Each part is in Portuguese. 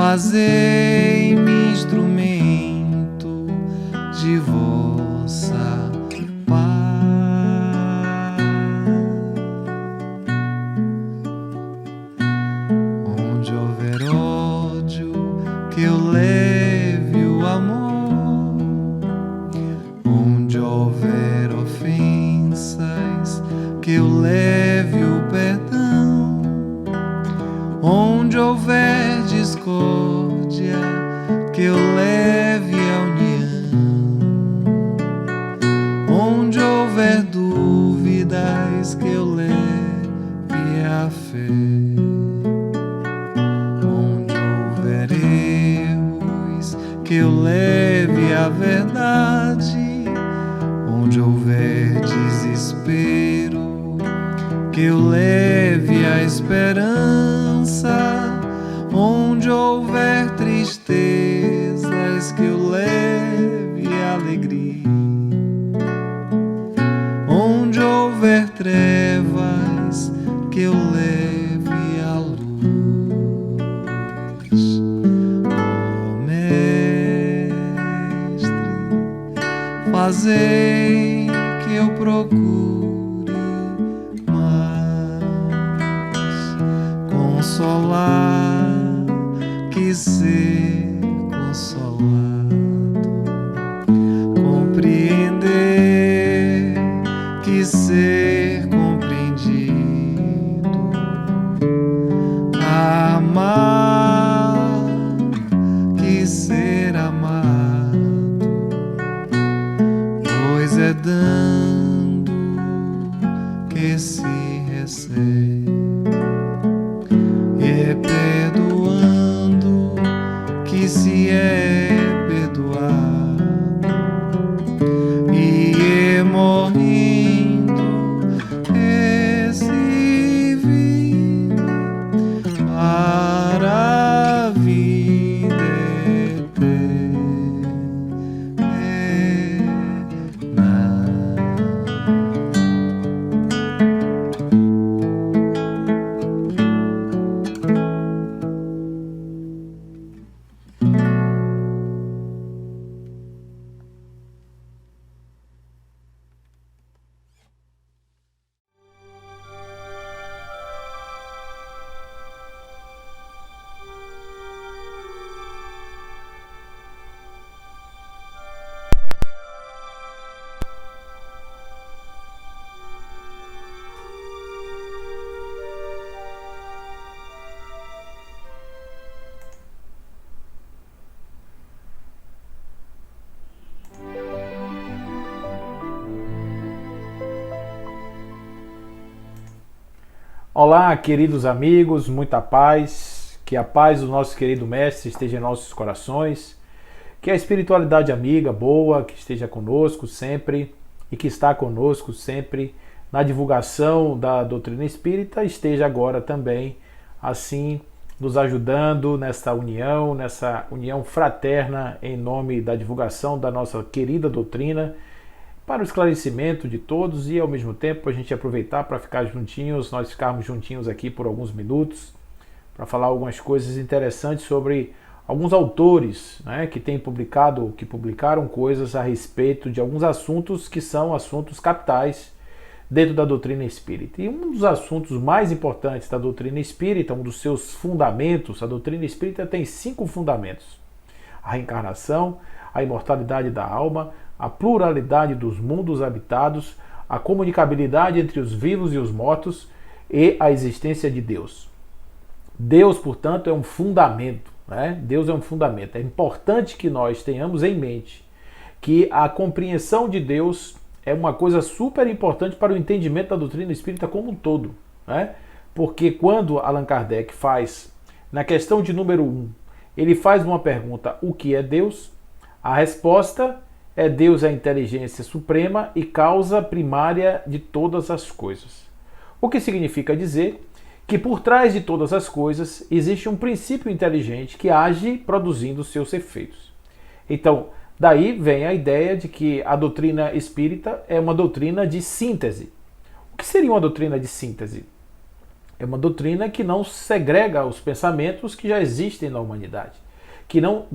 Fazei-me instrumento de vossa paz. Onde houver ódio, que eu leve o amor. Onde houver ofensas, que eu leve o perdão. Onde houver discórdia, que eu leve a união. Onde houver dúvidas, que eu leve a fé. Onde houver erros, que eu leve a verdade. Onde houver desespero, que eu leve a esperança. Onde houver tristezas, que eu leve a alegria. Onde houver trevas, que eu leve a luz. Ó Mestre, fazei que eu procure mais consolar que ser consolado, compreender que ser compreendido, amar que ser amado, pois é dando que se recebe, é perdoando que se é perdoado, e é morrendo esse vive para a vida eterna. Olá, queridos amigos, muita paz, que a paz do nosso querido Mestre esteja em nossos corações, que a espiritualidade amiga, boa, que esteja conosco sempre e que está conosco sempre na divulgação da doutrina espírita, esteja agora também, assim, nos ajudando nessa união fraterna em nome da divulgação da nossa querida doutrina, para o esclarecimento de todos e ao mesmo tempo a gente aproveitar para ficar juntinhos, nós ficarmos juntinhos aqui por alguns minutos para falar algumas coisas interessantes sobre alguns autores, né, que publicaram coisas a respeito de alguns assuntos que são assuntos capitais dentro da doutrina espírita. E um dos assuntos mais importantes da doutrina espírita, um dos seus fundamentos, a doutrina espírita tem 5 fundamentos: a reencarnação, a imortalidade da alma, a pluralidade dos mundos habitados, a comunicabilidade entre os vivos e os mortos e a existência de Deus. Deus, portanto, é um fundamento, né? Deus é um fundamento. É importante que nós tenhamos em mente que a compreensão de Deus é uma coisa super importante para o entendimento da doutrina espírita como um todo, né? Porque quando Allan Kardec faz, na questão de número 1, ele faz uma pergunta: o que é Deus? A resposta é: Deus é a inteligência suprema e causa primária de todas as coisas. O que significa dizer que por trás de todas as coisas existe um princípio inteligente que age produzindo seus efeitos. Então, daí vem a ideia de que a doutrina espírita é uma doutrina de síntese. O que seria uma doutrina de síntese? É uma doutrina que não segrega os pensamentos que já existem na humanidade, que não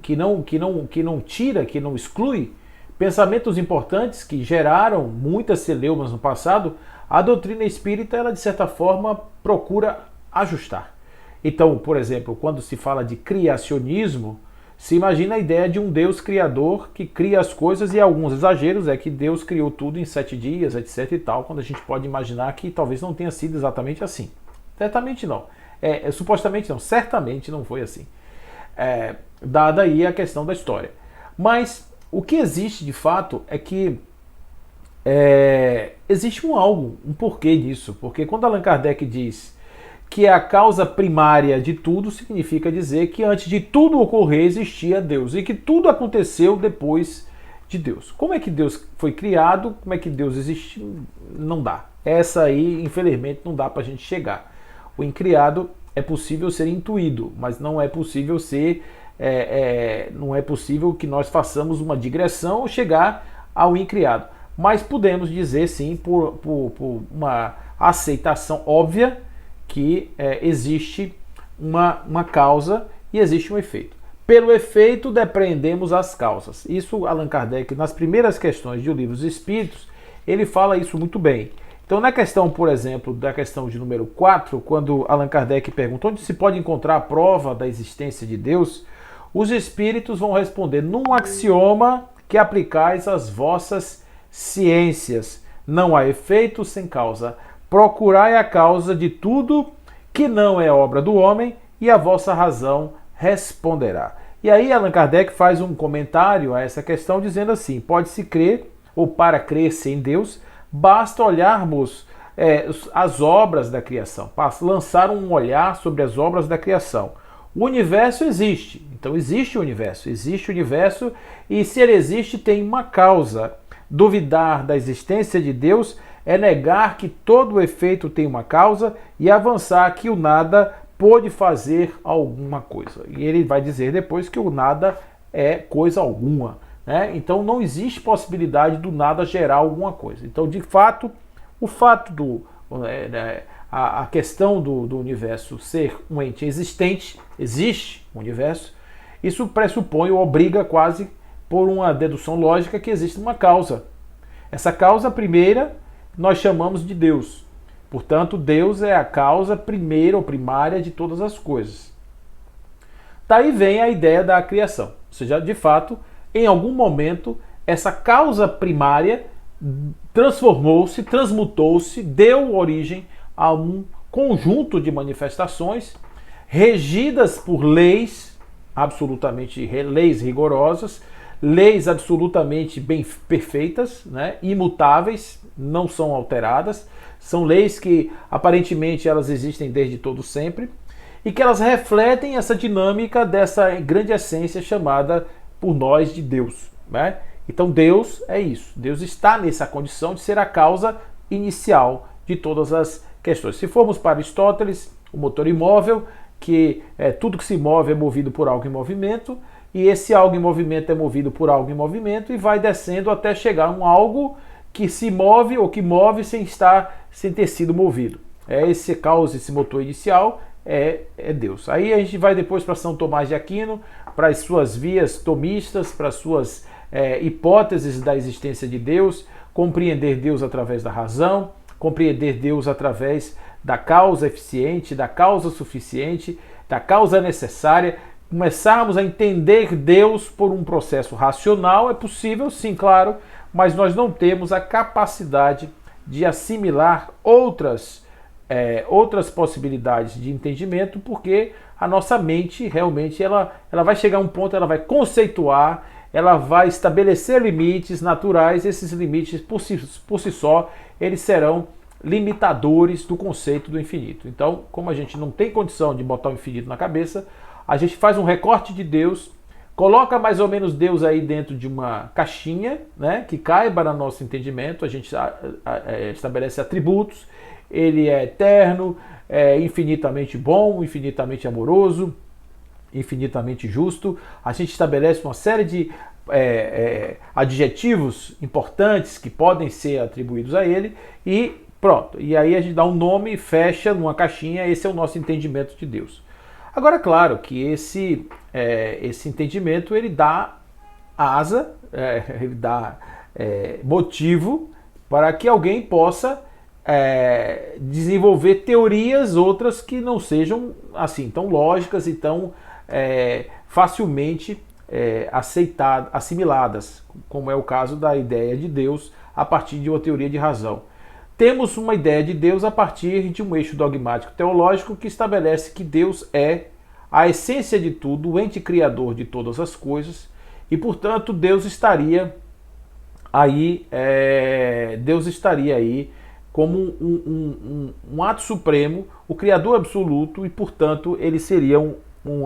tira, que não exclui pensamentos importantes que geraram muitas celeumas no passado. A doutrina espírita, ela de certa forma procura ajustar. Então, por exemplo, quando se fala de criacionismo, se imagina a ideia de um Deus criador que cria as coisas, e alguns exageros é que Deus criou tudo em 7 dias, etc e tal, quando a gente pode imaginar que talvez não tenha sido exatamente assim. Certamente não. Supostamente não, certamente não foi assim. Dada aí a questão da história. Mas o que existe de fato é que existe um porquê disso. Porque quando Allan Kardec diz que é a causa primária de tudo, significa dizer que antes de tudo ocorrer existia Deus e que tudo aconteceu depois de Deus. Como é que Deus foi criado? Como é que Deus existe? Não dá. Essa aí, infelizmente, não dá para a gente chegar. O incriado é possível ser intuído, mas não é possível não é possível que nós façamos uma digressão ou chegar ao incriado. Mas podemos dizer sim, por uma aceitação óbvia, que existe uma causa e existe um efeito. Pelo efeito depreendemos as causas. Isso Allan Kardec, nas primeiras questões de O Livro dos Espíritos, ele fala isso muito bem. Então na questão, por exemplo, da questão de número 4, quando Allan Kardec pergunta onde se pode encontrar a prova da existência de Deus, os espíritos vão responder num axioma que aplicais às vossas ciências. Não há efeito sem causa. Procurai a causa de tudo que não é obra do homem, e a vossa razão responderá. E aí Allan Kardec faz um comentário a essa questão dizendo assim: pode-se crer, ou para crer-se em Deus, basta olharmos as obras da criação, lançar um olhar sobre as obras da criação. O universo existe, então existe o universo, e se ele existe tem uma causa. Duvidar da existência de Deus é negar que todo efeito tem uma causa e avançar que o nada pôde fazer alguma coisa. E ele vai dizer depois que o nada é coisa alguma, né? Então não existe possibilidade do nada gerar alguma coisa. Então, de fato, a questão do universo ser um ente existente, existe um universo, isso pressupõe ou obriga quase por uma dedução lógica que existe uma causa. Essa causa primeira nós chamamos de Deus. Portanto, Deus é a causa primeira ou primária de todas as coisas. Daí vem a ideia da criação. Ou seja, de fato, em algum momento, essa causa primária transformou-se, transmutou-se, deu origem a um conjunto de manifestações regidas por leis, leis rigorosas, leis absolutamente bem perfeitas, né, imutáveis, não são alteradas, são leis que aparentemente elas existem desde todo sempre e que elas refletem essa dinâmica dessa grande essência chamada por nós de Deus, né? Então Deus é isso, Deus está nessa condição de ser a causa inicial de todas as questões. Se formos para Aristóteles, o motor imóvel, que tudo que se move é movido por algo em movimento, e esse algo em movimento é movido por algo em movimento e vai descendo até chegar a um algo que se move ou que move sem ter sido movido. Esse causa, esse motor inicial é Deus. Aí a gente vai depois para São Tomás de Aquino, para as suas vias tomistas, para as suas hipóteses da existência de Deus, compreender Deus através da razão, compreender Deus através da causa eficiente, da causa suficiente, da causa necessária. Começarmos a entender Deus por um processo racional é possível, sim, claro, mas nós não temos a capacidade de assimilar outras possibilidades de entendimento, porque a nossa mente realmente ela vai chegar a um ponto, ela vai conceituar, ela vai estabelecer limites naturais, esses limites por si só, eles serão limitadores do conceito do infinito. Então, como a gente não tem condição de botar o infinito na cabeça, a gente faz um recorte de Deus, coloca mais ou menos Deus aí dentro de uma caixinha, né, que caiba no nosso entendimento, a gente estabelece atributos, ele é eterno, é infinitamente bom, infinitamente amoroso, infinitamente justo, a gente estabelece uma série de adjetivos importantes que podem ser atribuídos a ele e Pronto, e aí a gente dá um nome, fecha numa caixinha, esse é o nosso entendimento de Deus. Agora, claro que esse entendimento ele dá asa, ele dá motivo para que alguém possa desenvolver teorias outras que não sejam assim tão lógicas e tão facilmente assimiladas, como é o caso da ideia de Deus a partir de uma teoria de razão. Temos uma ideia de Deus a partir de um eixo dogmático teológico que estabelece que Deus é a essência de tudo, o ente criador de todas as coisas, e portanto Deus estaria aí como um ato supremo, o Criador absoluto, e portanto ele seria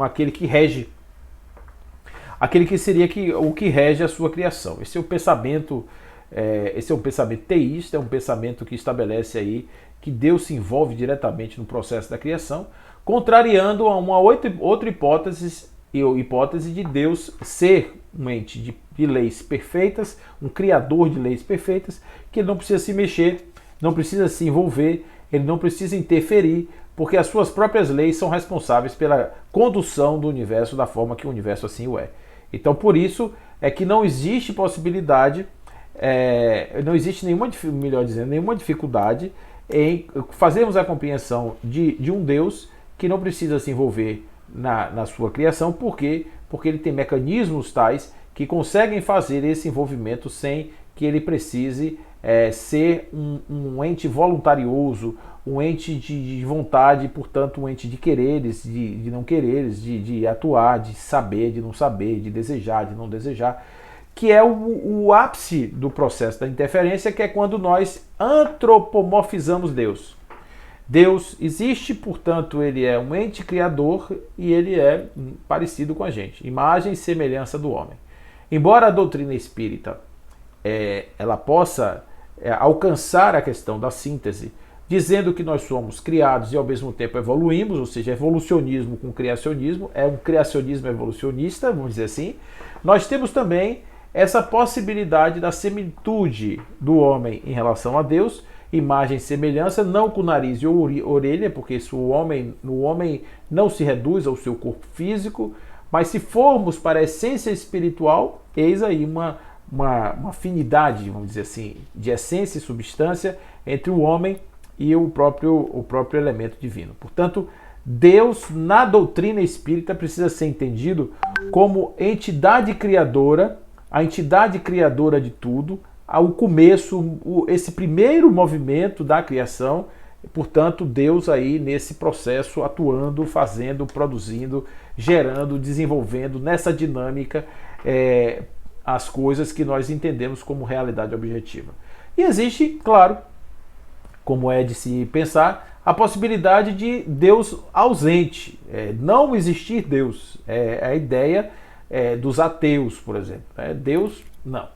aquele que rege, aquele que seria o que rege a sua criação. Esse é um pensamento teísta, é um pensamento que estabelece aí que Deus se envolve diretamente no processo da criação, contrariando a uma outra hipótese de Deus ser um ente de leis perfeitas, um criador de leis perfeitas, que ele não precisa se mexer, não precisa se envolver, ele não precisa interferir, porque as suas próprias leis são responsáveis pela condução do universo da forma que o universo assim o é. Então, por isso é que não existe possibilidade, não existe nenhuma dificuldade em fazermos a compreensão de um Deus que não precisa se envolver na sua criação. Por quê? Porque ele tem mecanismos tais que conseguem fazer esse envolvimento sem que ele precise ser um ente voluntarioso, um ente de vontade, portanto um ente de quereres, de não quereres, de atuar, de saber, de não saber, de desejar, de não desejar, que é o ápice do processo da interferência, que é quando nós antropomorfizamos Deus. Deus existe, portanto ele é um ente criador e ele é parecido com a gente, imagem e semelhança do homem. Embora a doutrina espírita ela possa alcançar a questão da síntese, dizendo que nós somos criados e ao mesmo tempo evoluímos, ou seja, evolucionismo com criacionismo, é um criacionismo evolucionista, vamos dizer assim, nós temos também essa possibilidade da similitude do homem em relação a Deus, imagem e semelhança, não com nariz e orelha, porque o homem não se reduz ao seu corpo físico, mas se formos para a essência espiritual, eis aí uma afinidade, vamos dizer assim, de essência e substância entre o homem e o próprio elemento divino. Portanto, Deus, na doutrina espírita, precisa ser entendido como entidade criadora, a entidade criadora de tudo, ao começo, esse primeiro movimento da criação, portanto, Deus aí nesse processo atuando, fazendo, produzindo, gerando, desenvolvendo nessa dinâmica as coisas que nós entendemos como realidade objetiva. E existe, claro, como é de se pensar, a possibilidade de Deus ausente, não existir Deus. É a ideia dos ateus, por exemplo. Deus, não.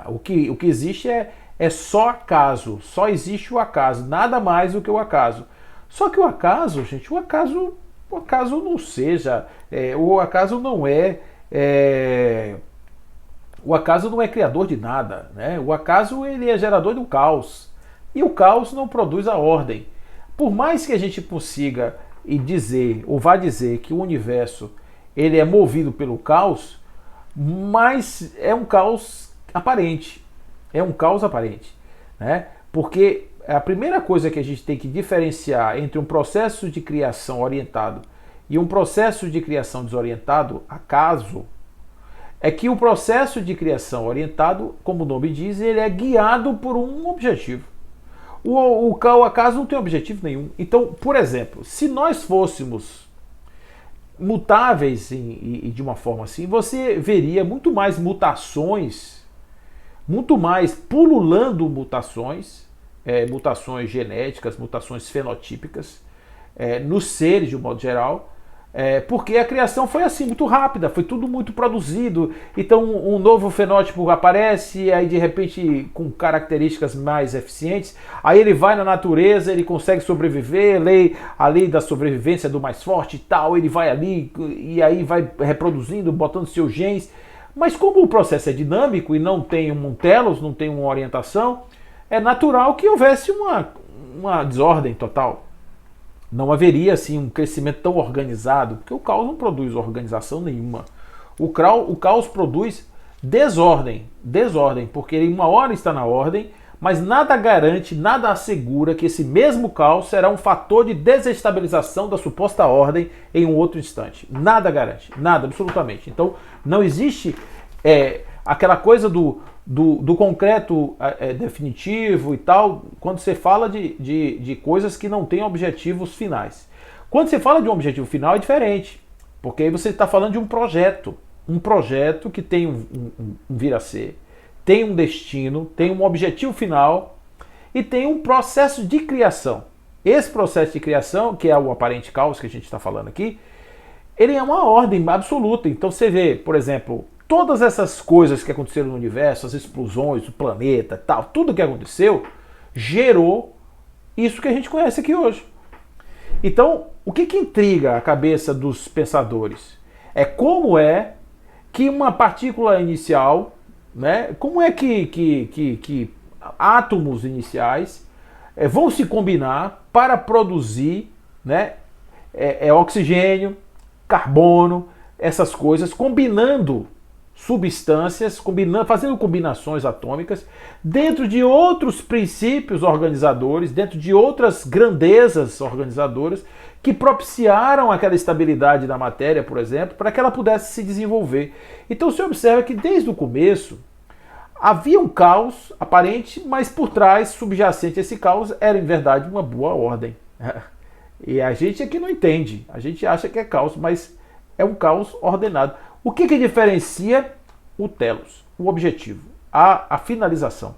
O que existe é só acaso, só existe o acaso, nada mais do que o acaso. Só que o acaso, gente, o acaso não seja, o acaso não o acaso não é criador de nada, né? O acaso ele é gerador do caos. E o caos não produz a ordem. Por mais que a gente consiga dizer, ou vá dizer que o universo ele é movido pelo caos, mas é um caos aparente. É um caos aparente, né? Porque a primeira coisa que a gente tem que diferenciar entre um processo de criação orientado e um processo de criação desorientado, acaso, é que o processo de criação orientado, como o nome diz, ele é guiado por um objetivo. O acaso não tem objetivo nenhum. Então, por exemplo, se nós fôssemos mutáveis e de uma forma assim, você veria muito mais mutações, muito mais pululando mutações, mutações genéticas, mutações fenotípicas, nos seres de um modo geral, porque a criação foi assim, muito rápida, foi tudo muito produzido. Então um novo fenótipo aparece, aí de repente com características mais eficientes, aí ele vai na natureza, ele consegue sobreviver, a lei da sobrevivência do mais forte e tal, ele vai ali e aí vai reproduzindo, botando seus genes. Mas como o processo é dinâmico e não tem um telos, não tem uma orientação, é natural que houvesse uma desordem total. Não haveria assim um crescimento tão organizado, porque o caos não produz organização nenhuma. O caos produz desordem, porque ele uma hora está na ordem, mas nada garante, nada assegura que esse mesmo caos será um fator de desestabilização da suposta ordem em um outro instante. Nada garante, nada, absolutamente. Então não existe aquela coisa do concreto definitivo e tal, quando você fala de coisas que não têm objetivos finais. Quando você fala de um objetivo final é diferente, porque aí você está falando de um projeto que tem um vir a ser, tem um destino, tem um objetivo final e tem um processo de criação. Esse processo de criação, que é o aparente caos que a gente está falando aqui, ele é uma ordem absoluta. Então você vê, por exemplo, todas essas coisas que aconteceram no universo, as explosões, o planeta, tal, tudo que aconteceu, gerou isso que a gente conhece aqui hoje. Então, o que intriga a cabeça dos pensadores? É como é que uma partícula inicial, né, como é que átomos iniciais vão se combinar para produzir, né, oxigênio, carbono, essas coisas, combinando substâncias, fazendo combinações atômicas dentro de outros princípios organizadores, dentro de outras grandezas organizadoras que propiciaram aquela estabilidade da matéria, por exemplo, para que ela pudesse se desenvolver. Então você observa que desde o começo havia um caos aparente, mas por trás, subjacente a esse caos, era em verdade uma boa ordem. E a gente aqui não entende, a gente acha que é caos, mas é um caos ordenado. O que diferencia o telos, o objetivo, a finalização?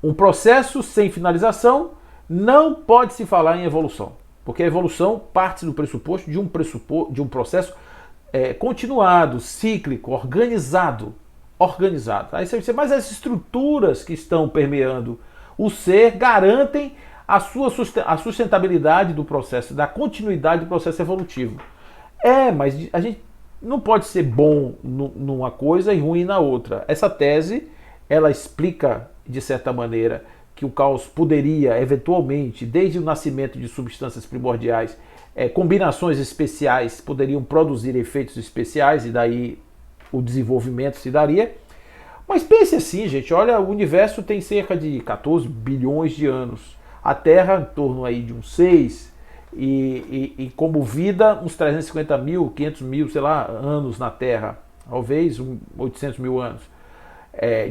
Um processo sem finalização não pode se falar em evolução, porque a evolução parte do pressuposto de um processo continuado, cíclico, organizado. Aí você diz, mas as estruturas que estão permeando o ser garantem a sustentabilidade do processo, da continuidade do processo evolutivo. Mas a gente não pode ser bom numa coisa e ruim na outra. Essa tese, ela explica, de certa maneira, que o caos poderia, eventualmente, desde o nascimento de substâncias primordiais, combinações especiais poderiam produzir efeitos especiais e daí o desenvolvimento se daria. Mas pense assim, gente, olha, o universo tem cerca de 14 bilhões de anos. A Terra em torno aí de uns 6 e como vida, uns 350 mil, 500 mil, sei lá, anos na Terra, talvez 800 mil anos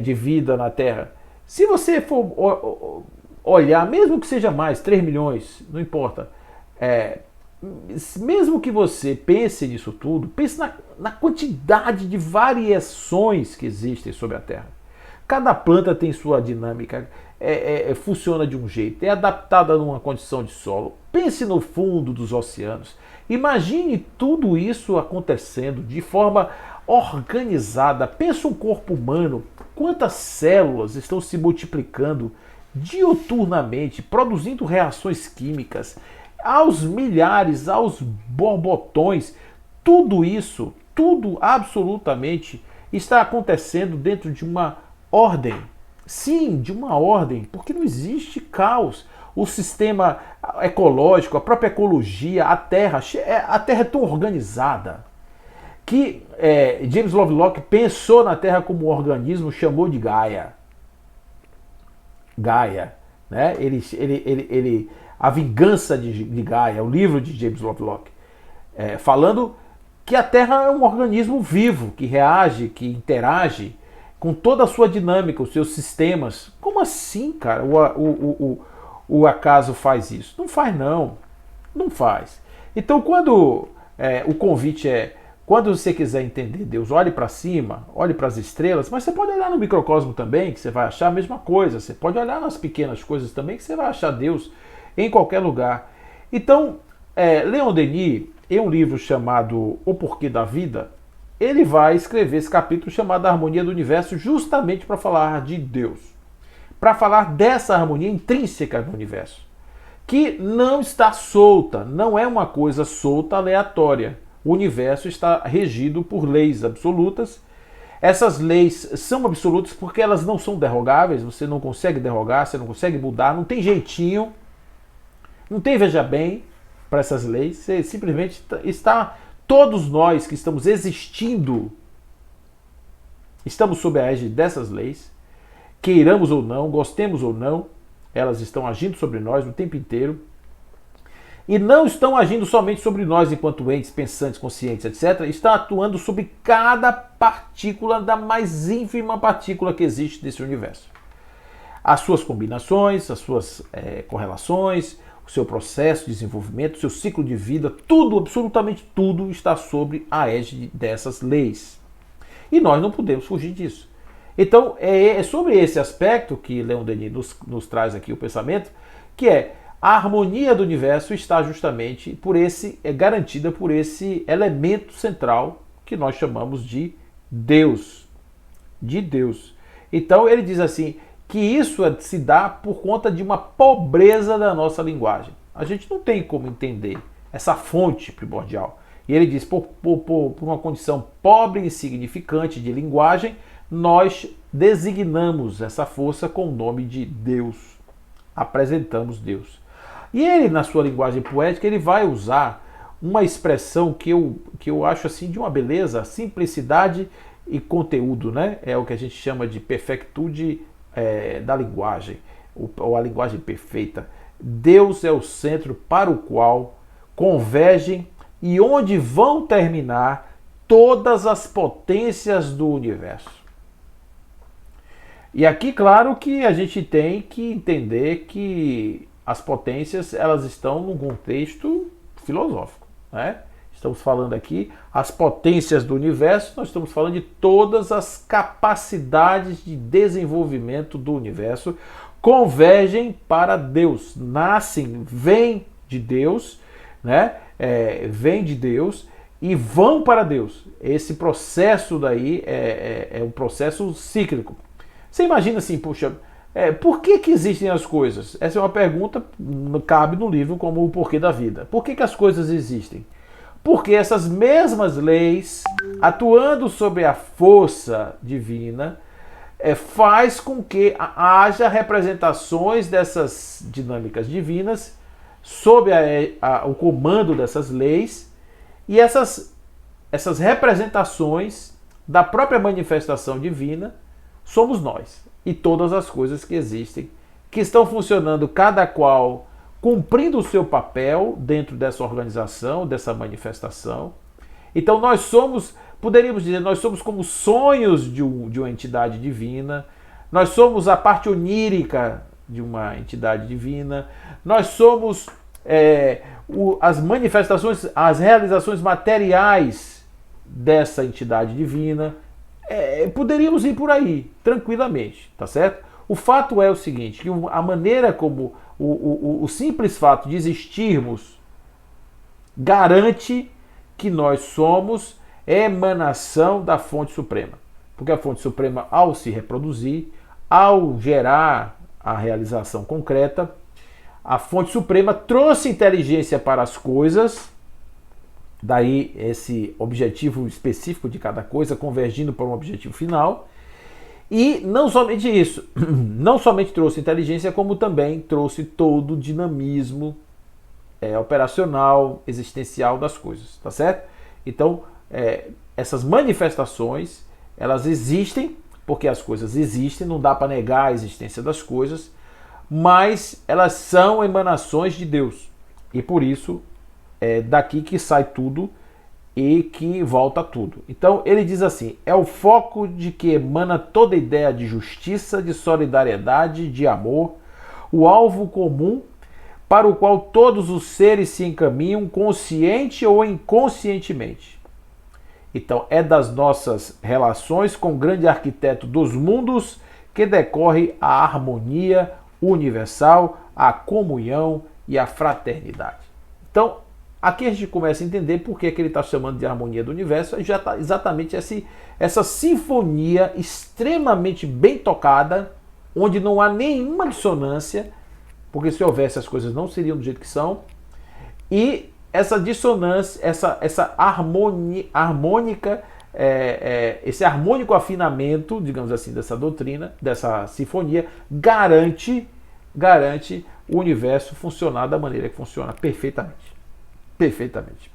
de vida na Terra. Se você for olhar, mesmo que seja mais, 3 milhões, não importa, mesmo que você pense nisso tudo, pense na quantidade de variações que existem sobre a Terra. Cada planta tem sua dinâmica, funciona de um jeito, é adaptada numa condição de solo. Pense no fundo dos oceanos. Imagine tudo isso acontecendo de forma organizada. Pensa um corpo humano, quantas células estão se multiplicando diuturnamente, produzindo reações químicas, aos milhares, aos borbotões. Tudo isso, tudo absolutamente está acontecendo dentro de uma ordem. Sim, de uma ordem, porque não existe caos. O sistema ecológico, a própria ecologia, a Terra é tão organizada que James Lovelock pensou na Terra como um organismo, chamou de Gaia. Gaia, né? A Vingança de Gaia, o livro de James Lovelock, falando que a Terra é um organismo vivo, que reage, que interage com toda a sua dinâmica, os seus sistemas. Como assim, cara, o acaso faz isso? Não faz, não. Não faz. Então, quando o convite quando você quiser entender Deus, olhe para cima, olhe para as estrelas, mas você pode olhar no microcosmo também, que você vai achar a mesma coisa. Você pode olhar nas pequenas coisas também, que você vai achar Deus em qualquer lugar. Então, Leon Denis, em um livro chamado O Porquê da Vida, ele vai escrever esse capítulo chamado A Harmonia do Universo, justamente para falar de Deus, para falar dessa harmonia intrínseca do universo, que não está solta, não é uma coisa solta, aleatória. O universo está regido por leis absolutas, Essas leis são absolutas porque elas não são derrogáveis, você não consegue derrogar, você não consegue mudar, não tem jeitinho, não tem veja bem para essas leis, você simplesmente está, todos nós que estamos existindo, estamos sob a égide dessas leis, queiramos ou não, gostemos ou não, elas estão agindo sobre nós o tempo inteiro, e não estão agindo somente sobre nós enquanto entes, pensantes, conscientes, etc. Estão atuando sobre cada partícula da mais ínfima partícula que existe nesse universo. As suas combinações, as suas correlações, o seu processo de desenvolvimento, o seu ciclo de vida, tudo, absolutamente tudo está sobre a égide dessas leis. E nós não podemos fugir disso. Então é sobre esse aspecto que Leon Denis nos traz aqui o pensamento, que é a harmonia do universo está justamente garantida por esse elemento central que nós chamamos de Deus. De Deus. Então ele diz assim, que isso se dá por conta de uma pobreza da nossa linguagem. A gente não tem como entender essa fonte primordial. E ele diz, por uma condição pobre e insignificante de linguagem, nós designamos essa força com o nome de Deus. Apresentamos Deus. E ele, na sua linguagem poética, ele vai usar uma expressão que eu acho assim de uma beleza, simplicidade e conteúdo, né? É o que a gente chama de perfectude da linguagem, ou a linguagem perfeita. Deus é o centro para o qual convergem e onde vão terminar todas as potências do universo. E aqui, claro que a gente tem que entender que as potências, elas estão num contexto filosófico, né? Estamos falando aqui, as potências do universo, nós estamos falando de todas as capacidades de desenvolvimento do universo, convergem para Deus, nascem, vêm de Deus, né? Vêm de Deus e vão para Deus. Esse processo daí é um processo cíclico. Você imagina assim, puxa, por que existem as coisas? Essa é uma pergunta que cabe no livro como o porquê da vida. Por que as coisas existem? Porque essas mesmas leis, atuando sobre a força divina, faz com que haja representações dessas dinâmicas divinas sob o comando dessas leis, e essas representações da própria manifestação divina somos nós e todas as coisas que existem, que estão funcionando cada qual cumprindo o seu papel dentro dessa organização, dessa manifestação. Então nós somos, poderíamos dizer, nós somos como sonhos de uma entidade divina, nós somos a parte onírica de uma entidade divina, nós somos as manifestações, as realizações materiais dessa entidade divina. Poderíamos ir por aí, tranquilamente, tá certo? O fato é o seguinte, que a maneira como o simples fato de existirmos garante que nós somos emanação da fonte suprema. Porque a fonte suprema, ao se reproduzir, ao gerar a realização concreta, a fonte suprema trouxe inteligência para as coisas, daí esse objetivo específico de cada coisa convergindo para um objetivo final. E não somente isso, não somente trouxe inteligência, como também trouxe todo o dinamismo operacional, existencial das coisas, tá certo? Então, essas manifestações, elas existem, porque as coisas existem, não dá para negar a existência das coisas, mas elas são emanações de Deus. E por isso, é daqui que sai tudo e que volta tudo. Então ele diz assim, é o foco de que emana toda ideia de justiça, de solidariedade, de amor, o alvo comum para o qual todos os seres se encaminham, consciente ou inconscientemente. Então é das nossas relações com o grande arquiteto dos mundos que decorre a harmonia universal, a comunhão e a fraternidade. Então, aqui a gente começa a entender por que ele está chamando de harmonia do universo, já está exatamente essa sinfonia extremamente bem tocada, onde não há nenhuma dissonância, porque se houvesse as coisas não seriam do jeito que são, e essa dissonância, essa harmônica, esse harmônico afinamento, digamos assim, dessa doutrina, dessa sinfonia, garante o universo funcionar da maneira que funciona perfeitamente. Perfeitamente.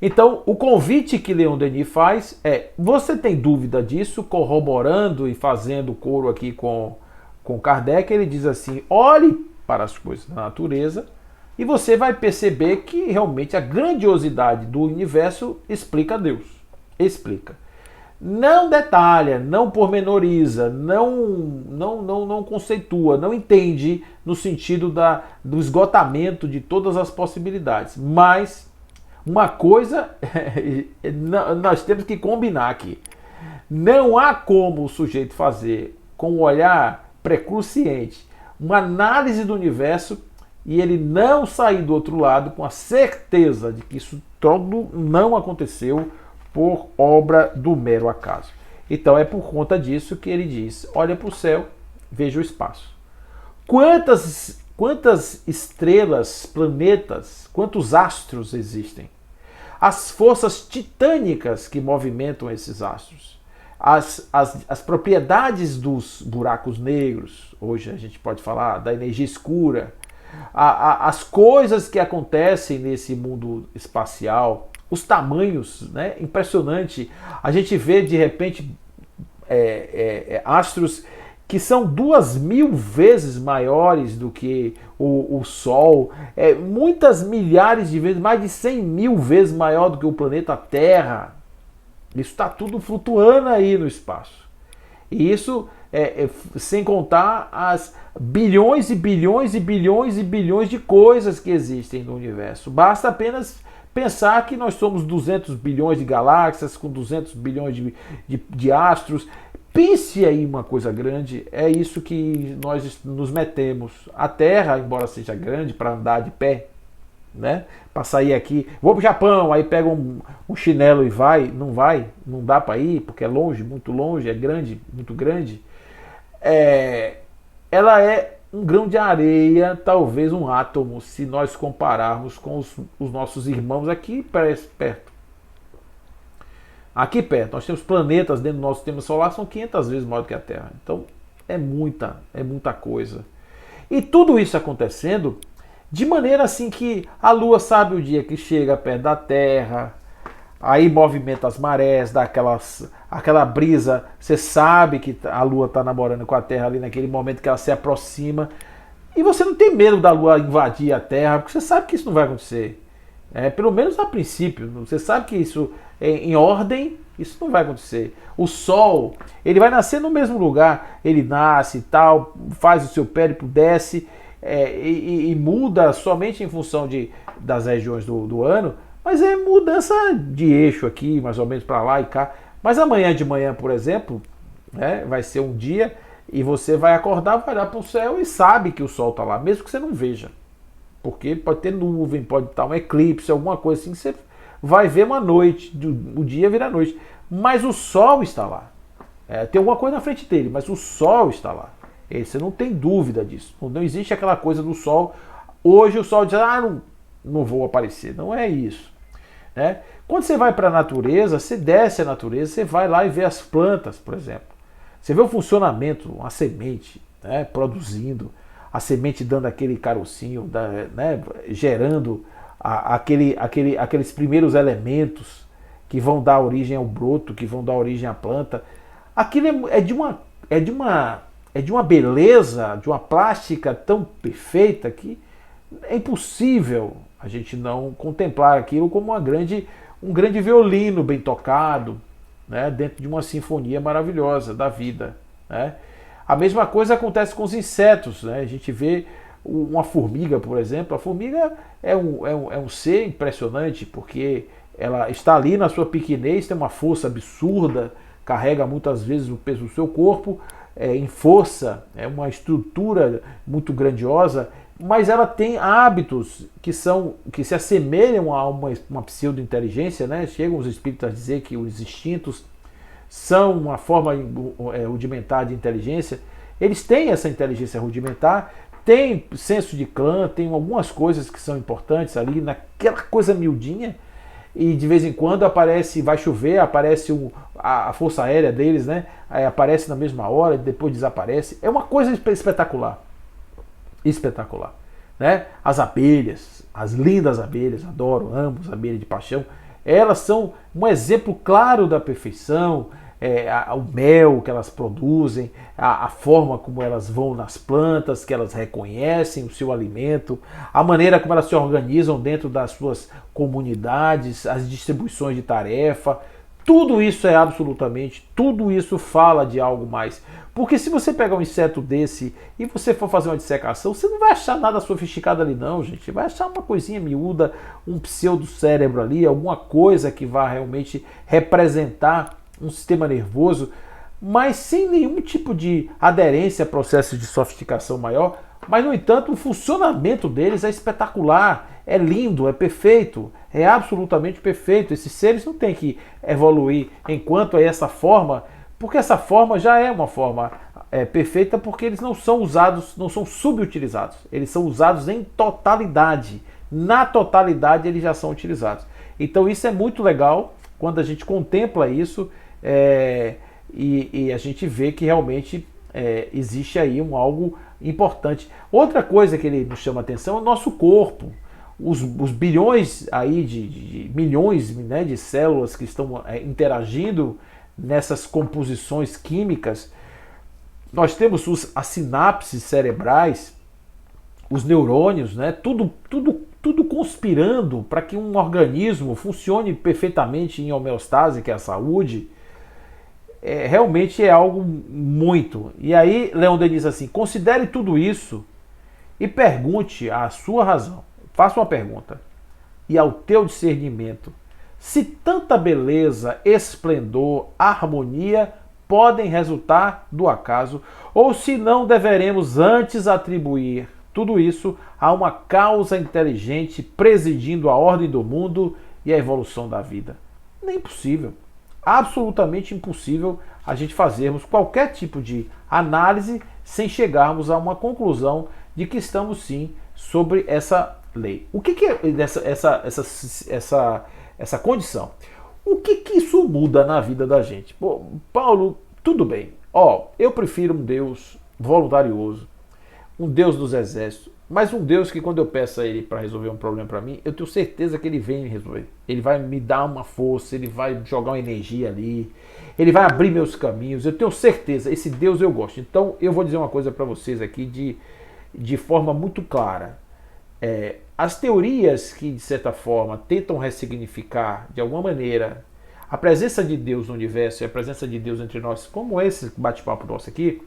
Então, o convite que Leon Denis faz é: você tem dúvida disso? Corroborando e fazendo coro aqui com Kardec, ele diz assim: olhe para as coisas da natureza e você vai perceber que realmente a grandiosidade do universo explica Deus. Explica. Não detalha, não pormenoriza, não conceitua, não entende no sentido do esgotamento de todas as possibilidades. Mas uma coisa nós temos que combinar aqui. Não há como o sujeito fazer com um olhar precruciente uma análise do universo e ele não sair do outro lado com a certeza de que isso todo não aconteceu por obra do mero acaso. Então é por conta disso que ele diz: olha para o céu, veja o espaço. Quantas estrelas, planetas, quantos astros existem? As forças titânicas que movimentam esses astros. As propriedades dos buracos negros, hoje a gente pode falar da energia escura, as coisas que acontecem nesse mundo espacial, os tamanhos, né? Impressionante. A gente vê de repente astros que são 2.000 vezes maiores do que o Sol, muitas milhares de vezes, mais de 100.000 vezes maior do que o planeta Terra. Isso está tudo flutuando aí no espaço. E isso sem contar as bilhões e bilhões e bilhões e bilhões de coisas que existem no universo. Basta apenas pensar que nós somos 200 bilhões de galáxias, com 200 bilhões de astros. Pense aí uma coisa grande, é isso que nós nos metemos. A Terra, embora seja grande para andar de pé, né? Para sair aqui, vou para o Japão, aí pega um chinelo e vai, não dá para ir, porque é longe, muito longe, é grande, muito grande. Ela é um grão de areia, talvez um átomo, se nós compararmos com os nossos irmãos aqui perto. Aqui perto, nós temos planetas dentro do nosso sistema solar que são 500 vezes maior do que a Terra. Então, é muita coisa. E tudo isso acontecendo de maneira assim que a Lua sabe o dia que chega perto da Terra, aí movimenta as marés, dá aquela brisa, você sabe que a Lua está namorando com a Terra ali naquele momento que ela se aproxima, e você não tem medo da Lua invadir a Terra, porque você sabe que isso não vai acontecer. Pelo menos a princípio, você sabe que isso, em ordem, isso não vai acontecer. O Sol, ele vai nascer no mesmo lugar, ele nasce e tal, faz o seu périplo, desce, e muda somente em função das regiões do ano, mas é mudança de eixo aqui, mais ou menos para lá e cá. Mas amanhã de manhã, por exemplo, vai ser um dia e você vai acordar, vai olhar para o céu e sabe que o Sol está lá, mesmo que você não veja. Porque pode ter nuvem, pode estar um eclipse, alguma coisa assim, você vai ver uma noite, o dia vira noite. Mas o Sol está lá. Tem alguma coisa na frente dele, mas o Sol está lá. Você não tem dúvida disso. Não existe aquela coisa do Sol. Hoje o Sol diz: não vou aparecer. Não é isso. Quando você vai para a natureza, você desce a natureza, você vai lá e vê as plantas, por exemplo. Você vê o funcionamento, uma semente produzindo, a semente dando aquele carocinho, gerando aqueles primeiros elementos que vão dar origem ao broto, que vão dar origem à planta. Aquilo é de uma beleza, de uma plástica tão perfeita que é impossível a gente não contemplar aquilo como um grande violino bem tocado, dentro de uma sinfonia maravilhosa da vida. A mesma coisa acontece com os insetos. A gente vê uma formiga, por exemplo. A formiga é um ser impressionante, porque ela está ali na sua pequenez, tem uma força absurda, carrega muitas vezes o peso do seu corpo, em força, é uma estrutura muito grandiosa, mas ela tem hábitos que se assemelham a uma pseudo-inteligência. Chegam os espíritos a dizer que os instintos são uma forma rudimentar de inteligência. Eles têm essa inteligência rudimentar, tem senso de clã, tem algumas coisas que são importantes ali, naquela coisa miudinha, e de vez em quando aparece, vai chover, aparece a força aérea deles, né? Aí aparece na mesma hora, depois desaparece. É uma coisa espetacular. Espetacular. Né? As abelhas, as lindas abelhas, adoro, amo as abelhas de paixão. Elas são um exemplo claro da perfeição, o mel que elas produzem, a forma como elas vão nas plantas, que elas reconhecem o seu alimento, a maneira como elas se organizam dentro das suas comunidades, as distribuições de tarefa. Tudo isso é absolutamente, tudo isso fala de algo mais. Porque se você pegar um inseto desse e você for fazer uma dissecação, você não vai achar nada sofisticado ali não, gente. Você vai achar uma coisinha miúda, um pseudocérebro ali, alguma coisa que vai realmente representar um sistema nervoso, mas sem nenhum tipo de aderência a processos de sofisticação maior. Mas, no entanto, o funcionamento deles é espetacular, é lindo, é perfeito, é absolutamente perfeito. Esses seres não têm que evoluir enquanto é essa forma, porque essa forma já é uma forma perfeita, porque eles não são usados, não são subutilizados, eles são usados em totalidade. Na totalidade eles já são utilizados. Então isso é muito legal quando a gente contempla isso e a gente vê que realmente existe aí algo importante. Outra coisa que ele nos chama a atenção é o nosso corpo. Os bilhões aí de milhões, né, de células que estão interagindo nessas composições químicas. Nós temos as sinapses cerebrais, os neurônios, né, tudo conspirando para que um organismo funcione perfeitamente em homeostase, que é a saúde. Realmente é algo muito. E aí Leon Denis diz assim: considere tudo isso e pergunte à sua razão. Faça uma pergunta e ao teu discernimento se tanta beleza, esplendor, harmonia podem resultar do acaso, ou se não deveremos antes atribuir tudo isso a uma causa inteligente presidindo a ordem do mundo e a evolução da vida. Nem possível. Absolutamente impossível a gente fazermos qualquer tipo de análise sem chegarmos a uma conclusão de que estamos sim sobre essa lei. O que é essa condição? O que isso muda na vida da gente? Pô, Paulo, tudo bem. Eu prefiro um Deus voluntarioso, um Deus dos exércitos, mas um Deus que quando eu peço a Ele para resolver um problema para mim, eu tenho certeza que Ele vem me resolver. Ele vai me dar uma força, Ele vai jogar uma energia ali, Ele vai abrir meus caminhos, eu tenho certeza, esse Deus eu gosto. Então eu vou dizer uma coisa para vocês aqui de forma muito clara. As teorias que de certa forma tentam ressignificar de alguma maneira a presença de Deus no universo e a presença de Deus entre nós, como esse bate-papo nosso aqui,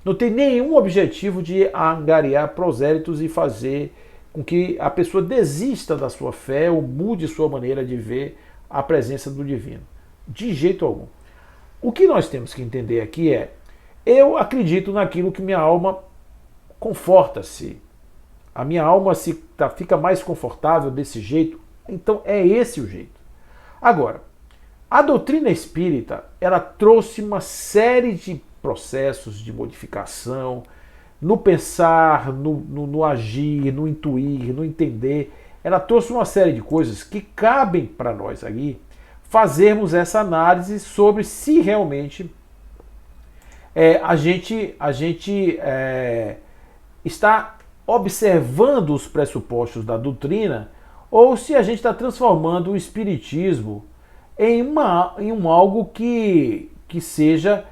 não tem nenhum objetivo de angariar prosélitos e fazer com que a pessoa desista da sua fé ou mude sua maneira de ver a presença do divino. De jeito algum. O que nós temos que entender aqui eu acredito naquilo que minha alma conforta-se. A minha alma fica mais confortável desse jeito, então é esse o jeito. Agora, a doutrina espírita, ela trouxe uma série de processos de modificação no pensar, no agir, no intuir, no entender. Ela trouxe uma série de coisas que cabem para nós aqui fazermos essa análise sobre se realmente a gente está observando os pressupostos da doutrina ou se a gente está transformando o espiritismo em algo que seja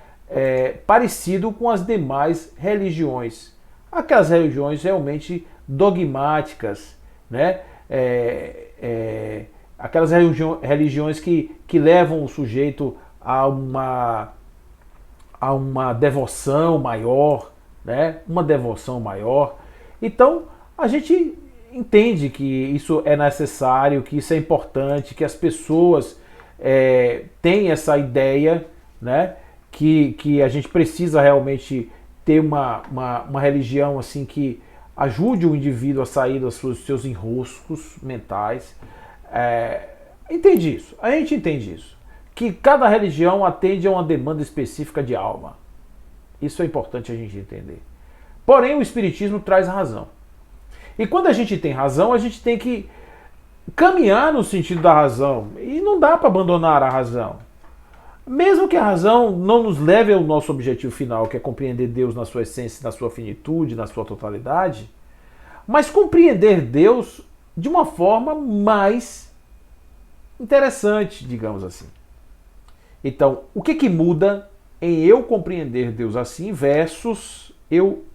parecido com as demais religiões. Aquelas religiões realmente dogmáticas, né? Aquelas religiões que levam o sujeito a uma devoção maior, né? Uma devoção maior. Então, a gente entende que isso é necessário, que isso é importante, que as pessoas têm essa ideia, né? Que a gente precisa realmente ter uma religião assim que ajude o indivíduo a sair dos seus enroscos mentais. Entende isso, a gente entende isso. Que cada religião atende a uma demanda específica de alma. Isso é importante a gente entender. Porém, o Espiritismo traz razão. E quando a gente tem razão, a gente tem que caminhar no sentido da razão. E não dá para abandonar a razão. Mesmo que a razão não nos leve ao nosso objetivo final, que é compreender Deus na sua essência, na sua finitude, na sua totalidade, mas compreender Deus de uma forma mais interessante, digamos assim. Então, o que muda em eu compreender Deus assim versus eu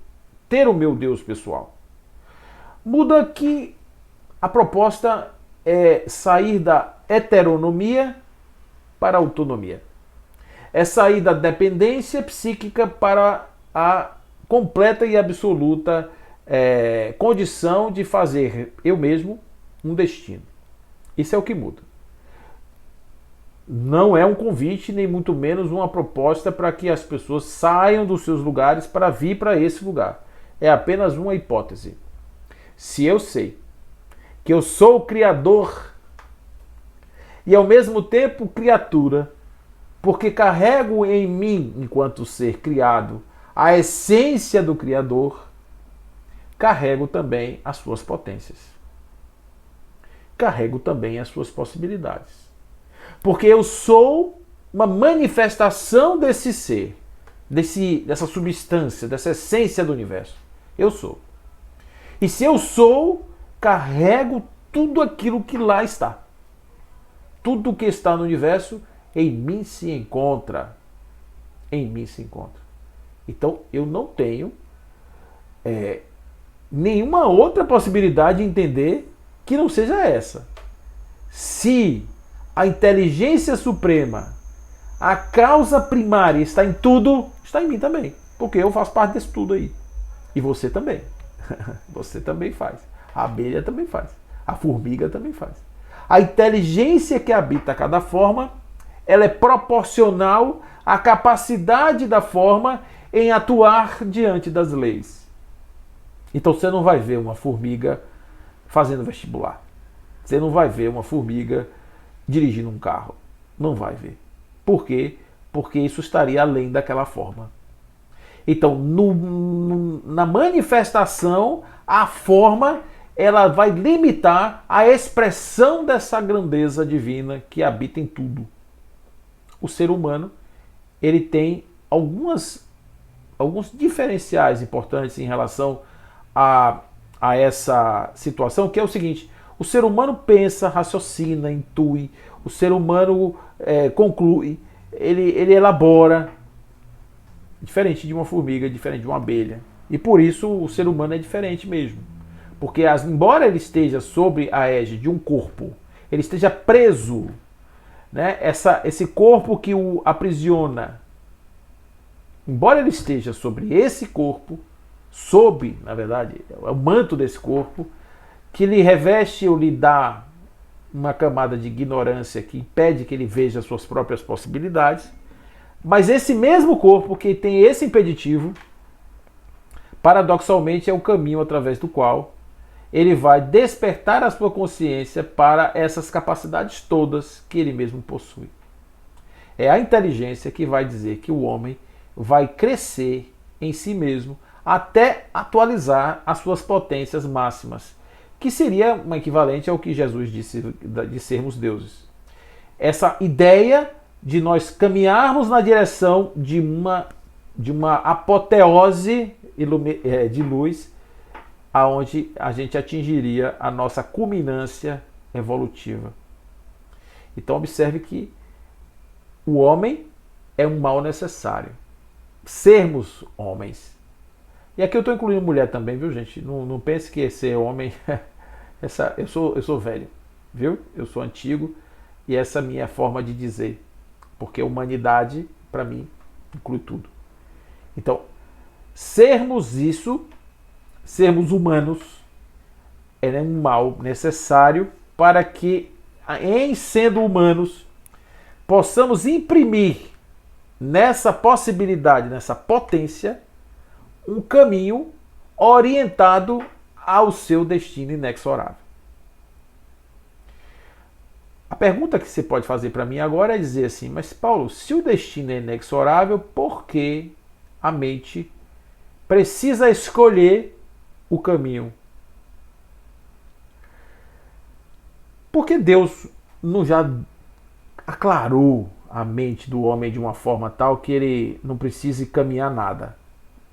ter o meu Deus pessoal? Muda que a proposta é sair da heteronomia para a autonomia. É sair da dependência psíquica para a completa e absoluta condição de fazer eu mesmo um destino. Isso é o que muda. Não é um convite, nem muito menos uma proposta para que as pessoas saiam dos seus lugares para vir para esse lugar. É apenas uma hipótese. Se eu sei que eu sou o Criador e ao mesmo tempo criatura, porque carrego em mim, enquanto ser criado, a essência do Criador, carrego também as suas potências. Carrego também as suas possibilidades. Porque eu sou uma manifestação desse ser, dessa substância, dessa essência do universo. Eu sou. E se eu sou, carrego tudo aquilo que lá está. Tudo que está no universo, em mim se encontra. Em mim se encontra. Então, eu não tenho nenhuma outra possibilidade de entender que não seja essa. Se a inteligência suprema, a causa primária está em tudo, está em mim também. Porque eu faço parte desse tudo aí. E você também. Você também faz. A abelha também faz. A formiga também faz. A inteligência que habita cada forma, ela é proporcional à capacidade da forma em atuar diante das leis. Então você não vai ver uma formiga fazendo vestibular. Você não vai ver uma formiga dirigindo um carro. Não vai ver. Por quê? Porque isso estaria além daquela forma. Então, na manifestação, a forma ela vai limitar a expressão dessa grandeza divina que habita em tudo. O ser humano ele tem alguns diferenciais importantes em relação a essa situação, que é o seguinte: o ser humano pensa, raciocina, intui, o ser humano conclui, ele elabora, diferente de uma formiga, diferente de uma abelha. E por isso o ser humano é diferente mesmo. Porque embora ele esteja sob a égide de um corpo, ele esteja preso, né, esse corpo que o aprisiona, embora ele esteja sobre esse corpo, na verdade, é o manto desse corpo, que lhe reveste ou lhe dá uma camada de ignorância que impede que ele veja as suas próprias possibilidades, mas esse mesmo corpo que tem esse impeditivo, paradoxalmente é o caminho através do qual ele vai despertar a sua consciência para essas capacidades todas que ele mesmo possui. É a inteligência que vai dizer que o homem vai crescer em si mesmo até atualizar as suas potências máximas, que seria um equivalente ao que Jesus disse de sermos deuses. Essa ideia de nós caminharmos na direção de uma apoteose de luz, aonde a gente atingiria a nossa culminância evolutiva. Então observe que o homem é um mal necessário. Sermos homens. E aqui eu estou incluindo mulher também, viu, gente? Não pense que ser homem... eu sou velho, viu? Eu sou antigo e essa é a minha forma de dizer. Porque humanidade, para mim, inclui tudo. Então, sermos humanos, é um mal necessário para que, em sendo humanos, possamos imprimir nessa possibilidade, nessa potência, um caminho orientado ao seu destino inexorável. A pergunta que você pode fazer para mim agora é dizer assim: mas Paulo, se o destino é inexorável, por que a mente precisa escolher o caminho? Porque Deus não já aclarou a mente do homem de uma forma tal que ele não precise caminhar nada.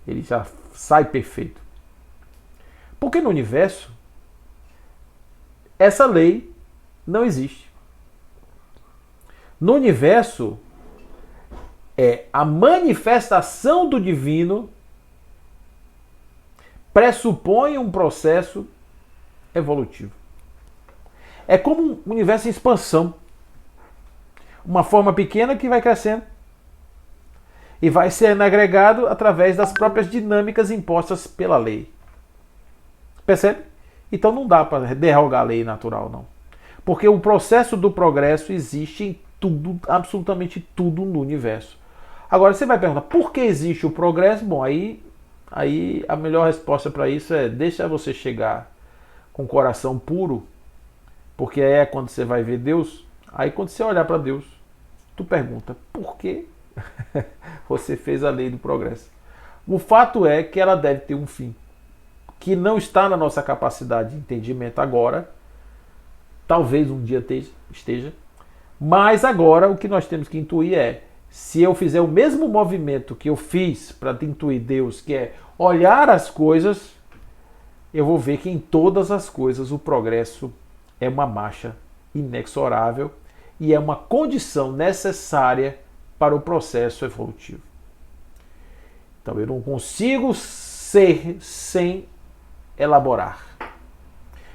Ele já sai perfeito. Porque no universo, essa lei não existe. No universo, a manifestação do divino pressupõe um processo evolutivo. É como um universo em expansão. Uma forma pequena que vai crescendo e vai sendo agregado através das próprias dinâmicas impostas pela lei. Percebe? Então não dá para derrogar a lei natural, não. Porque o processo do progresso existe em tudo, absolutamente tudo no universo. Agora você vai perguntar, por que existe o progresso? Bom, aí a melhor resposta para isso é deixa você chegar com o coração puro, porque aí é quando você vai ver Deus. Aí quando você olhar para Deus, tu pergunta, por que você fez a lei do progresso? O fato é que ela deve ter um fim, que não está na nossa capacidade de entendimento agora, talvez um dia esteja, mas agora o que nós temos que intuir é, se eu fizer o mesmo movimento que eu fiz para intuir Deus, que é olhar as coisas, eu vou ver que em todas as coisas o progresso é uma marcha inexorável e é uma condição necessária para o processo evolutivo. Então eu não consigo ser sem elaborar.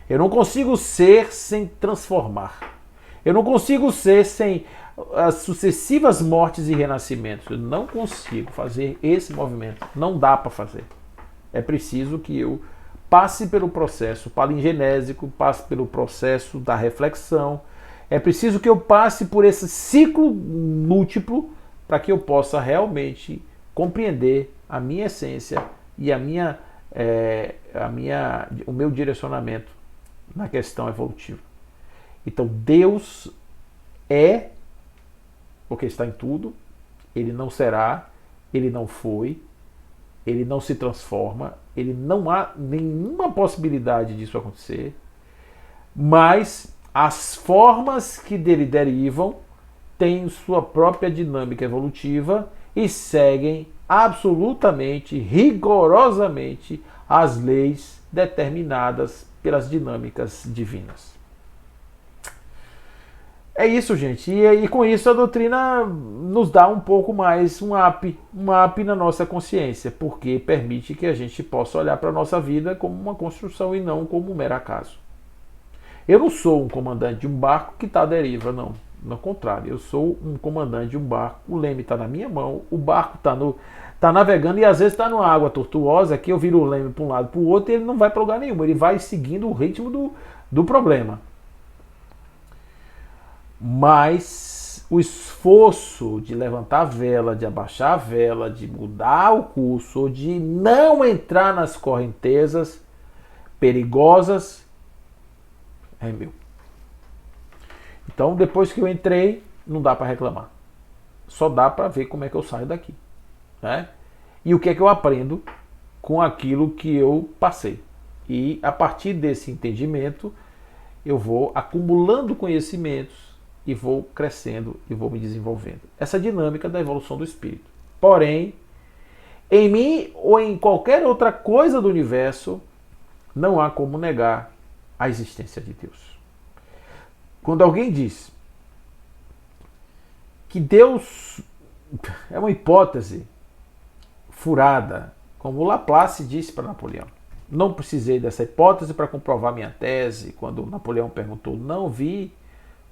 Eu não consigo ser sem transformar. Eu não consigo ser sem as sucessivas mortes e renascimentos. Eu não consigo fazer esse movimento. Não dá para fazer. É preciso que eu passe pelo processo palingenésico, passe pelo processo da reflexão. É preciso que eu passe por esse ciclo múltiplo para que eu possa realmente compreender a minha essência e o meu direcionamento na questão evolutiva. Então Deus é porque está em tudo, ele não será, ele não foi, ele não se transforma, ele não há nenhuma possibilidade disso acontecer, mas as formas que dele derivam têm sua própria dinâmica evolutiva e seguem absolutamente, rigorosamente as leis determinadas pelas dinâmicas divinas. É isso, gente. E com isso a doutrina nos dá um pouco mais um up na nossa consciência, porque permite que a gente possa olhar para a nossa vida como uma construção e não como um mero acaso. Eu não sou um comandante de um barco que está à deriva, não. No contrário, eu sou um comandante de um barco, o leme está na minha mão, o barco está navegando e às vezes está numa água tortuosa, que eu viro o leme para um lado para o outro e ele não vai para lugar nenhum, ele vai seguindo o ritmo do problema. Mas o esforço de levantar a vela, de abaixar a vela, de mudar o curso, de não entrar nas correntezas perigosas, é meu. Então, depois que eu entrei, não dá para reclamar. Só dá para ver como é que eu saio daqui, né? E o que é que eu aprendo com aquilo que eu passei. E a partir desse entendimento, eu vou acumulando conhecimentos e vou crescendo e vou me desenvolvendo. Essa dinâmica da evolução do espírito. Porém, em mim ou em qualquer outra coisa do universo, não há como negar a existência de Deus. Quando alguém diz que Deus é uma hipótese furada, como Laplace disse para Napoleão, não precisei dessa hipótese para comprovar minha tese. Quando Napoleão perguntou, não vi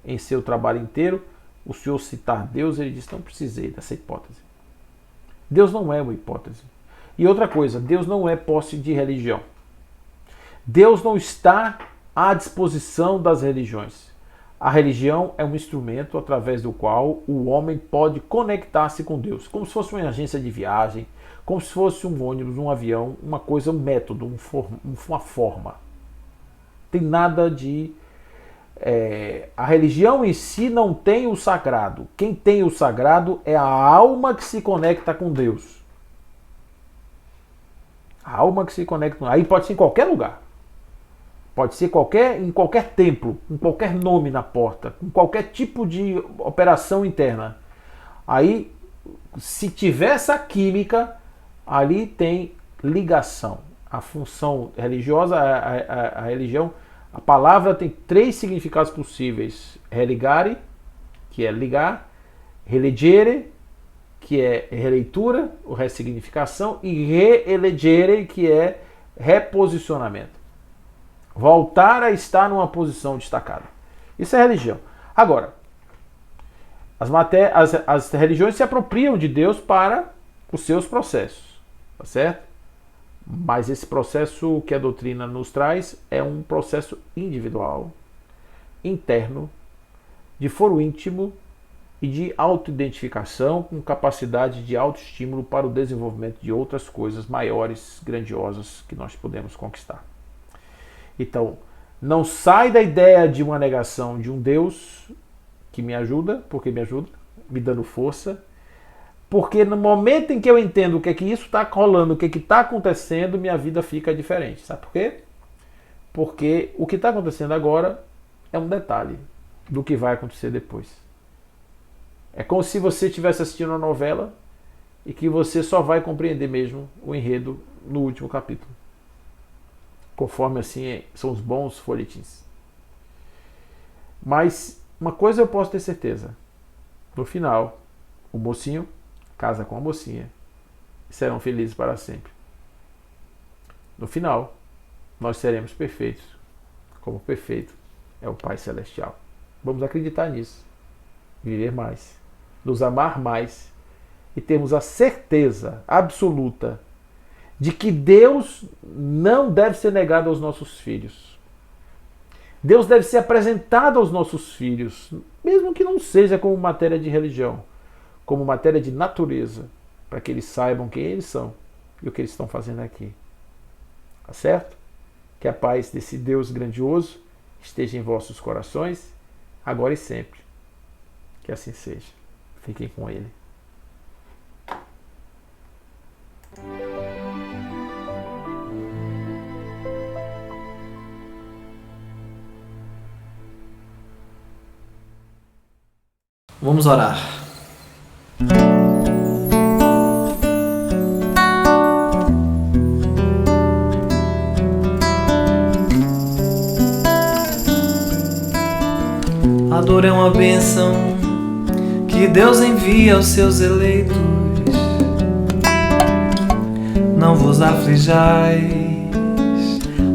em seu trabalho inteiro o senhor citar Deus, ele disse, não precisei dessa hipótese. Deus não é uma hipótese. E outra coisa, Deus não é posse de religião. Deus não está à disposição das religiões. A religião é um instrumento através do qual o homem pode conectar-se com Deus, como se fosse uma agência de viagem, como se fosse um ônibus, um avião, uma coisa, um método, uma forma. Tem nada de... a religião em si não tem o sagrado. Quem tem o sagrado é a alma que se conecta com Deus. A alma que se conecta. Aí pode ser em qualquer lugar. Pode ser em qualquer templo, com qualquer nome na porta, com qualquer tipo de operação interna. Aí, se tiver essa química, ali tem ligação. A função religiosa, a religião, a palavra tem 3 significados possíveis. Religare, que é ligar, relegere, que é releitura, ou ressignificação, e reelegere, que é reposicionamento. Voltar a estar numa posição destacada. Isso é religião. Agora, as religiões se apropriam de Deus para os seus processos, tá certo? Mas esse processo que a doutrina nos traz é um processo individual, interno, de foro íntimo e de autoidentificação com capacidade de autoestímulo para o desenvolvimento de outras coisas maiores, grandiosas que nós podemos conquistar. Então, não sai da ideia de uma negação de um Deus que me ajuda, porque me ajuda, me dando força, porque no momento em que eu entendo o que é que isso está rolando, o que é que está acontecendo, minha vida fica diferente. Sabe por quê? Porque o que está acontecendo agora é um detalhe do que vai acontecer depois. É como se você estivesse assistindo uma novela e que você só vai compreender mesmo o enredo no último capítulo. Conforme assim são os bons folhetins. Mas uma coisa eu posso ter certeza. No final, o mocinho casa com a mocinha e serão felizes para sempre. No final, nós seremos perfeitos, como perfeito é o Pai Celestial. Vamos acreditar nisso, viver mais, nos amar mais e termos a certeza absoluta de que Deus não deve ser negado aos nossos filhos. Deus deve ser apresentado aos nossos filhos, mesmo que não seja como matéria de religião, como matéria de natureza, para que eles saibam quem eles são e o que eles estão fazendo aqui. Tá certo? Que a paz desse Deus grandioso esteja em vossos corações, agora e sempre. Que assim seja. Fiquem com Ele. Vamos orar. A dor é uma bênção que Deus envia aos seus eleitos. Não vos aflijais,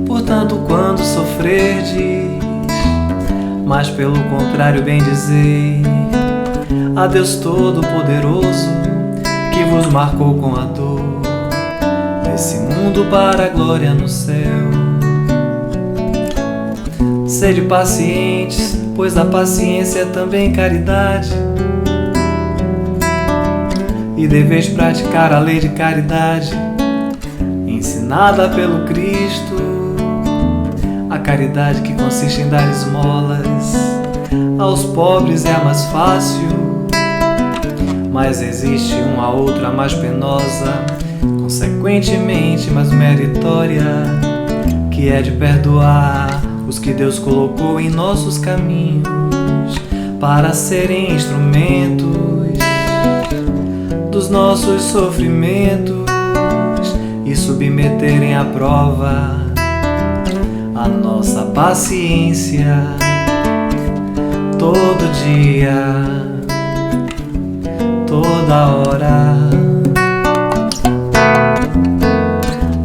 portanto, quando sofrerdes, mas pelo contrário bendizei a Deus Todo-Poderoso, que vos marcou com a dor desse mundo para a glória no céu. Sede pacientes, pois a paciência é também caridade, e deveis praticar a lei de caridade, ensinada pelo Cristo, a caridade que consiste em dar esmolas aos pobres é a mais fácil, mas existe uma outra mais penosa, consequentemente mais meritória, que é de perdoar os que Deus colocou em nossos caminhos para serem instrumentos dos nossos sofrimentos e submeterem à prova a nossa paciência todo dia, toda hora.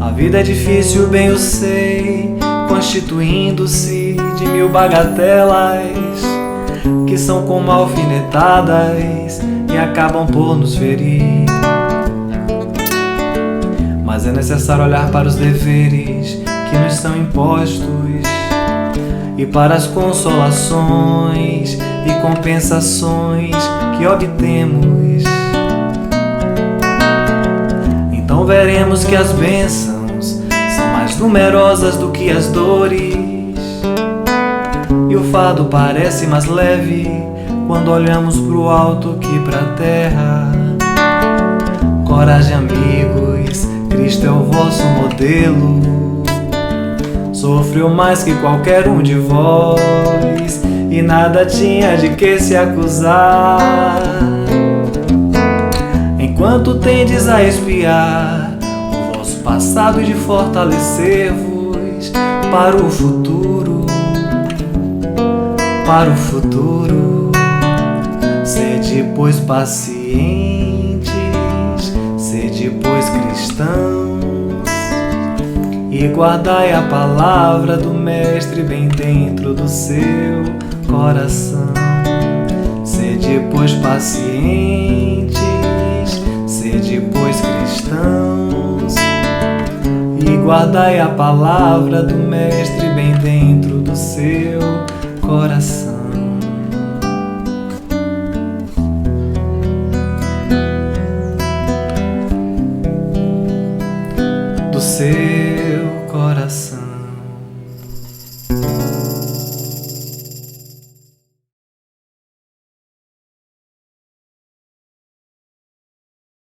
A vida é difícil, bem eu sei, constituindo-se de mil bagatelas que são como alfinetadas e acabam por nos ferir. Mas é necessário olhar para os deveres que nos são impostos e para as consolações e compensações que obtemos. Então veremos que as bênçãos são mais numerosas do que as dores, e o fardo parece mais leve quando olhamos pro alto que pra terra. Coragem, amigos, Cristo é o vosso modelo. sofreu mais que qualquer um de vós, e nada tinha de que se acusar. Enquanto tendes a espiar o vosso passado e de fortalecer-vos para o futuro, para o futuro. Sede, pois, pacientes, sede, pois, cristãos, e guardai a palavra do Mestre bem dentro do seu coração. Sede, pois, pacientes, sede, pois, cristãos, e guardai a palavra do Mestre bem dentro do seu coração. Do seu coração.